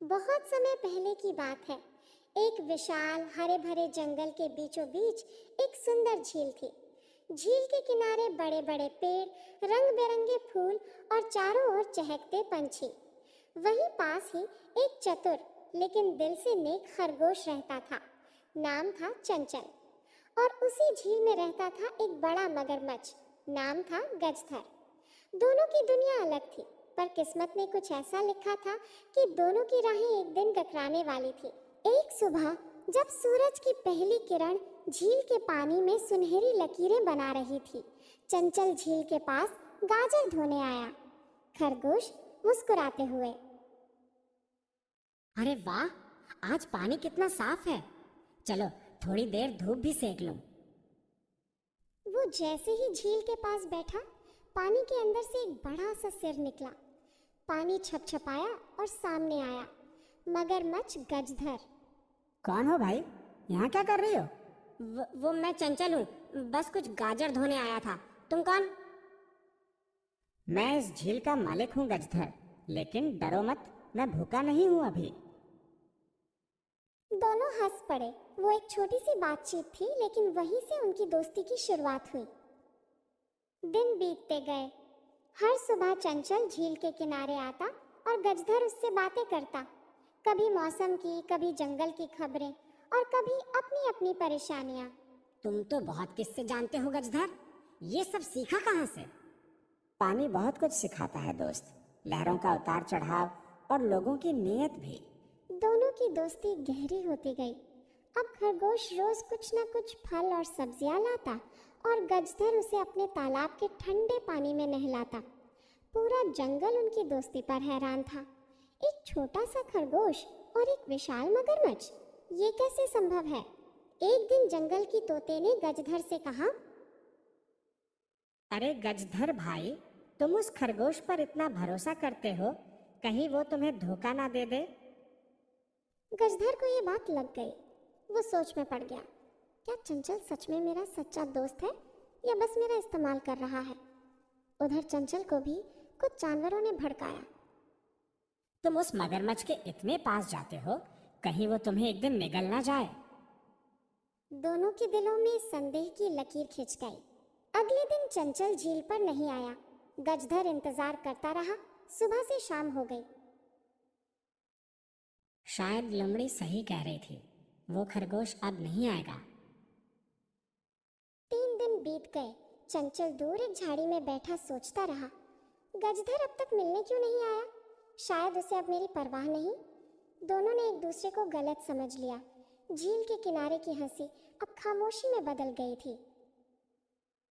बहुत समय पहले की बात है। एक विशाल हरे भरे जंगल के बीचों बीच एक सुंदर झील थी। झील के किनारे बड़े बड़े पेड़, रंग बिरंगे फूल और चारों ओर चहकते पंछी। वहीं पास ही एक चतुर लेकिन दिल से नेक खरगोश रहता था। नाम था चंचल। और उसी झील में रहता था एक बड़ा मगरमच्छ। नाम था गजधर। दोनों की दुनिया अलग थी, पर किस्मत ने कुछ ऐसा लिखा था कि दोनों की राहें एक दिन टकराने वाली थी। एक सुबह जब सूरज की पहली किरण झील के पानी में सुनहरी लकीरें बना रही थी, चंचल झील के पास गाजर धोने आया। खरगोश मुस्कुराते हुए। अरे वाह, आज पानी कितना साफ है। चलो थोड़ी देर धूप भी सेक लूं। वो जैसे ही झील के पास बैठा, पानी के अंदर से एक बड़ा सा सिर निकला। पानी छपछपाया और सामने आया मगरमच्छ गजधर। कौन हो भाई? यहाँ क्या कर रही हो? वो मैं चंचल हूँ, बस कुछ गाजर धोने आया था। तुम कौन? मैं इस झील का मालिक हूँ गजधर, लेकिन डरो मत, मैं भूखा नहीं हूँ अभी। दोनों हंस पड़े। वो एक छोटी सी बातचीत थी, लेकिन वहीं से उनकी दोस्ती की शुरुआत हुई। दिन बीतते गए। हर सुबह चंचल झील के किनारे आता और गजधर उससे बातें करता। कभी मौसम की, कभी जंगल की खबरें और कभी अपनी अपनी परेशानियां। तुम तो बहुत किस्से जानते हो गजधर, ये सब सीखा कहाँ से? पानी बहुत कुछ सिखाता है दोस्त, लहरों का उतार चढ़ाव और लोगों की नीयत भी। दोनों की दोस्ती गहरी होती गई। अब खरगोश रोज कुछ न कुछ फल और सब्जियां लाता और गजधर उसे अपने तालाब के ठंडे पानी में नहलाता। पूरा जंगल उनकी दोस्ती पर हैरान था। एक छोटा सा खरगोश और एक विशाल मगरमच्छ, ये कैसे संभव है? एक दिन जंगल की तोते ने गजधर से कहा, अरे गजधर भाई, तुम उस खरगोश पर इतना भरोसा करते हो, कहीं वो तुम्हें धोखा ना दे दे? गजधर को ये बात लग गई। वो सोच में पड़ गया, क्या चंचल सच में मेरा सच्चा दोस्त है या बस मेरा इस्तेमाल कर रहा है? उधर चंचल को भी कुछ जानवरों ने भड़काया। तुम उस मगरमच्छ के इतने पास जाते हो, कहीं वो तुम्हें एक दिन निगल ना जाए। दोनों के दिलों में संदेह की लकीर खिंच गई। अगले दिन चंचल झील पर नहीं आया। गजधर इंतजार करता रहा। सुबह से शाम हो गई। शायद लोमड़ी सही कह रही थी, वो खरगोश अब नहीं आएगा। 3 दिन बीत गए। चंचल दूर एक झाड़ी में बैठा सोचता रहा, गजधर अब तक मिलने क्यों नहीं आया? शायद उसे अब मेरी परवाह नहीं। दोनों ने एक दूसरे को गलत समझ लिया। झील के किनारे की हंसी अब खामोशी में बदल गई थी।